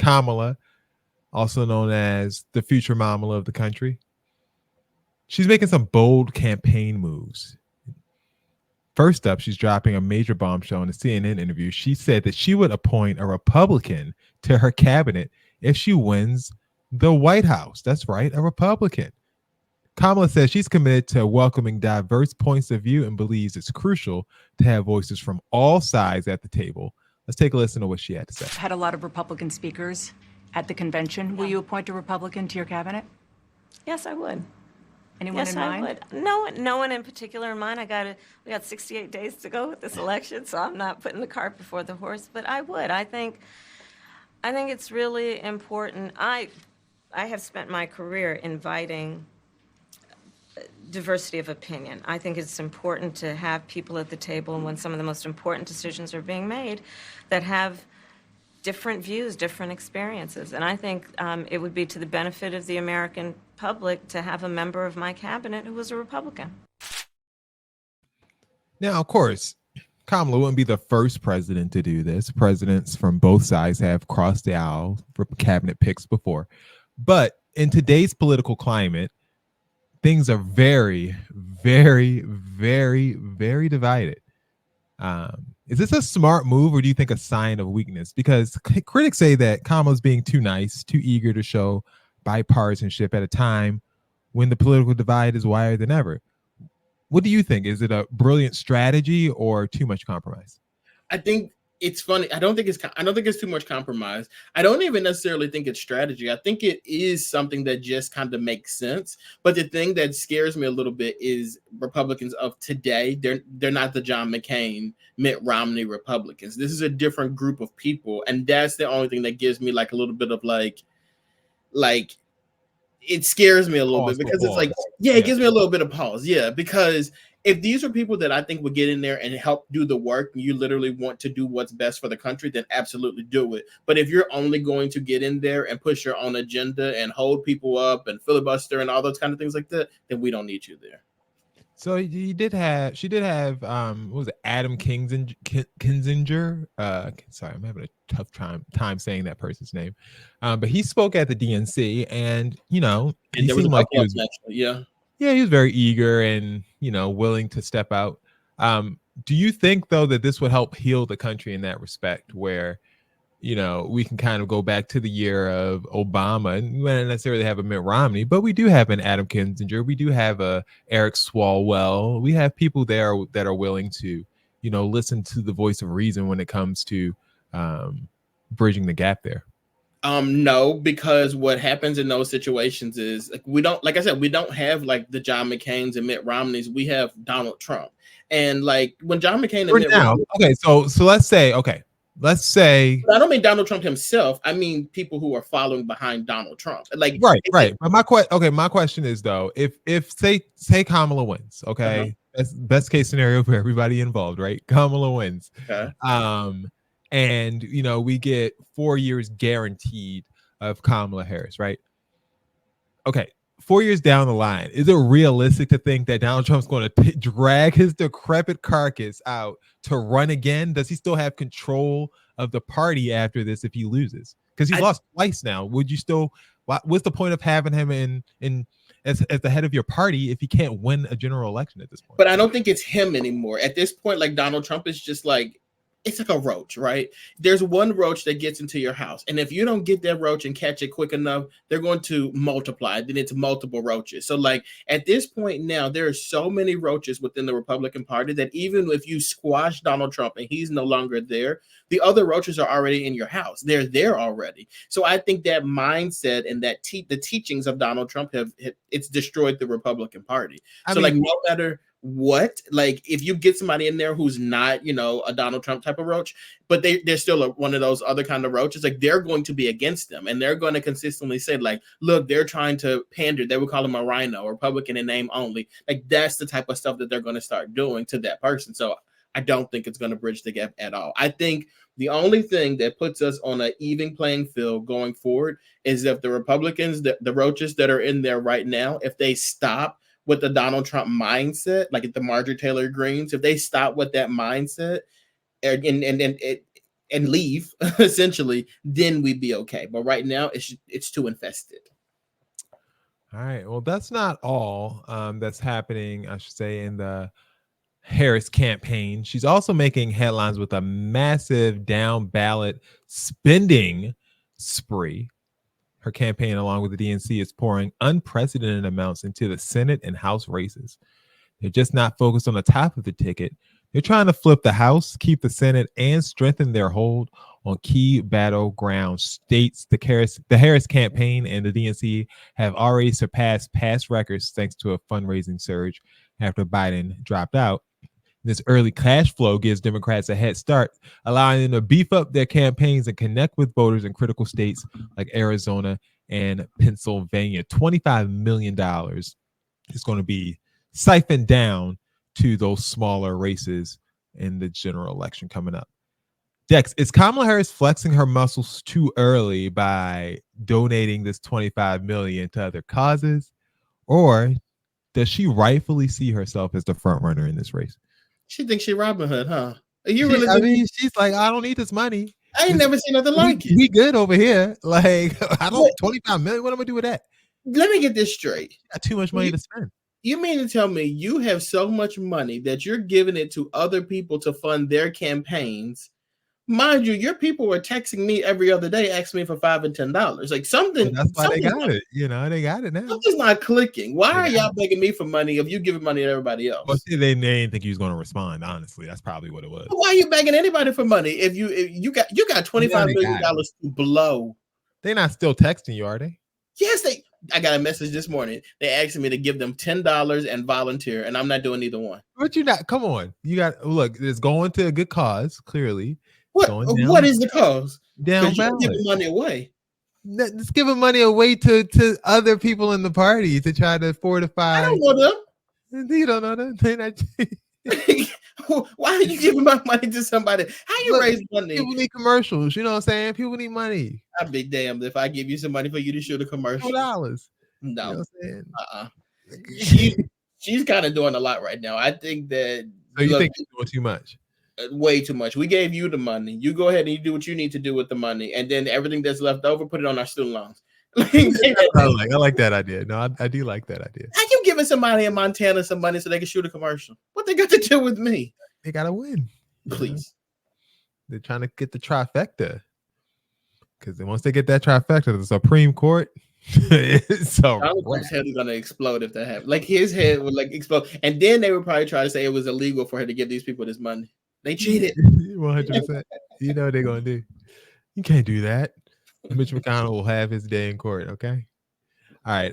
Kamala, also known as the future Kamala of the country. She's making some bold campaign moves. First up, she's dropping a major bombshell in a CNN interview. She said that she would appoint a Republican to her cabinet if she wins the White House. That's right, a Republican. Kamala says she's committed to welcoming diverse points of view and believes it's crucial to have voices from all sides at the table. Let's take a listen to what she had to say. Had a lot of Republican speakers at the convention. Yeah. Will you appoint a Republican to your cabinet? Yes, I would. Anyone in mind? Yes, I would. No one in particular in mind. We got 68 days to go with this election, so I'm not putting the cart before the horse. But I would. I think it's really important. I have spent my career inviting diversity of opinion. I think it's important to have people at the table when some of the most important decisions are being made that have different views, different experiences. And I think it would be to the benefit of the American public to have a member of my cabinet who was a Republican. Now, of course, Kamala wouldn't be the first president to do this. Presidents from both sides have crossed the aisle for cabinet picks before. But in today's political climate, things are very, very, very, very divided. Is this a smart move, or do you think a sign of weakness? Because critics say that Kamala's being too nice, too eager to show bipartisanship at a time when the political divide is wider than ever. What do you think? Is it a brilliant strategy or too much compromise? I think it's funny. I don't think it's too much compromise. I don't even necessarily think it's strategy. I think it is something that just kind of makes sense. But the thing that scares me a little bit is Republicans of today. They're not the John McCain, Mitt Romney Republicans. This is a different group of people, and that's the only thing that gives me like a little bit of like it scares me a little bit because it's like, it gives me a little bit of pause. Yeah, because if these are people that I think would get in there and help do the work, and you literally want to do what's best for the country, then absolutely do it. But if you're only going to get in there and push your own agenda and hold people up and filibuster and all those kind of things like that, then we don't need you there. So she did have what was it, Adam Kinzinger? Sorry, I'm having a tough time saying that person's name. But he spoke at the DNC, and he seemed like he was he was very eager and willing to step out. Do you think though that this would help heal the country in that respect, where we can kind of go back to the year of Obama, and we don't necessarily have a Mitt Romney, but we do have an Adam Kinzinger. We do have a Eric Swalwell. We have people there that are willing to, listen to the voice of reason when it comes to bridging the gap there. No, because what happens in those situations is we don't have like the John McCains and Mitt Romneys. We have Donald Trump, and like when John McCain and Mitt Romney, so let's say I don't mean Donald Trump himself. I mean people who are following behind Donald Trump. Like right. But my question is though, if say Kamala wins, that's best case scenario for everybody involved, right? Kamala wins. Okay. And we get 4 years guaranteed of Kamala Harris, right? Okay. 4 years down the line, is it realistic to think that Donald Trump's going to drag his decrepit carcass out to run again? Does he still have control of the party after this if he loses? Because he's lost twice now. Would you still? What's the point of having him in as the head of your party if he can't win a general election at this point? But I don't think it's him anymore. At this point, like Donald Trump is just like, it's like a roach, right? There's one roach that gets into your house. And if you don't get that roach and catch it quick enough, they're going to multiply. Then it's multiple roaches. So like at this point now, there are so many roaches within the Republican Party that even if you squash Donald Trump and he's no longer there, the other roaches are already in your house. They're there already. So I think that mindset and that the teachings of Donald Trump it's destroyed the Republican Party. Like no matter what, like if you get somebody in there who's not a Donald Trump type of roach, but they're still one of those other kind of roaches, like they're going to be against them, and they're going to consistently say like, look, they're trying to pander. They would call him a rhino, Republican in name only. Like that's the type of stuff that they're going to start doing to that person. So I don't think it's going to bridge the gap at all. I think the only thing that puts us on an even playing field going forward is if the Republicans, the roaches that are in there right now, if they stop with the Donald Trump mindset, like the Marjorie Taylor Greens, if they stop with that mindset and and leave, essentially, then we'd be okay. But right now, it's too infested. All right. Well, that's not all that's happening, I should say, in the Harris campaign. She's also making headlines with a massive down ballot spending spree. Her campaign, along with the DNC, is pouring unprecedented amounts into the Senate and House races. They're just not focused on the top of the ticket. They're trying to flip the House, keep the Senate, and strengthen their hold on key battleground states. The Harris campaign and the DNC have already surpassed past records thanks to a fundraising surge after Biden dropped out. This early cash flow gives Democrats a head start, allowing them to beef up their campaigns and connect with voters in critical states like Arizona and Pennsylvania. $25 million is going to be siphoned down to those smaller races in the general election coming up. Dex, is Kamala Harris flexing her muscles too early by donating this $25 million to other causes, or does she rightfully see herself as the front runner in this race? She thinks she Robin Hood, huh? You really? I mean, she's like, I don't need this money. I ain't never seen nothing like it. We good over here. Like, I don't 25 million. What am I gonna do with that? Let me get this straight. I got too much money to spend. You mean to tell me you have so much money that you're giving it to other people to fund their campaigns? Mind you, your people were texting me every other day, asking me for $5 and $10. Like something. Well, that's why they got it. You know, they got it now. Something's not clicking. Why are y'all begging me for money if you giving money to everybody else? Well, see, they didn't think he was going to respond. Honestly, that's probably what it was. Why are you begging anybody for money if you got $25 million to blow? They're not still texting you, are they? Yes, I got a message this morning. They asked me to give them $10 and volunteer, and I'm not doing either one. But you not. Come on, you got look. It's going to a good cause. Clearly, what is the cause? Down you're giving money away. Let's giving money away to other people in the party to try to fortify. I don't know them. You don't know them. They're not. Why are you giving my money to somebody? How you raise money? People need commercials. You know what I'm saying? People need money. I'd be damned if I give you some money for you to shoot a commercial. $2. No. You know what I'm saying? She's kind of doing a lot right now. I think that. So you think she's doing too much? Way too much. We gave you the money. You go ahead and you do what you need to do with the money, and then everything that's left over, put it on our student loans. I like that idea. No, I do like that idea. How you giving somebody in Montana some money so they can shoot a commercial? What they got to do with me? They gotta win. Please. They're trying to get the trifecta. Because once they get that trifecta, the Supreme Court. Donald Trump's head is gonna explode if that happens. Like his head would like explode, and then they would probably try to say it was illegal for her to give these people this money. They cheated. 100%. You know what they're gonna do. You can't do that. Mitch McConnell will have his day in court. Okay. All right.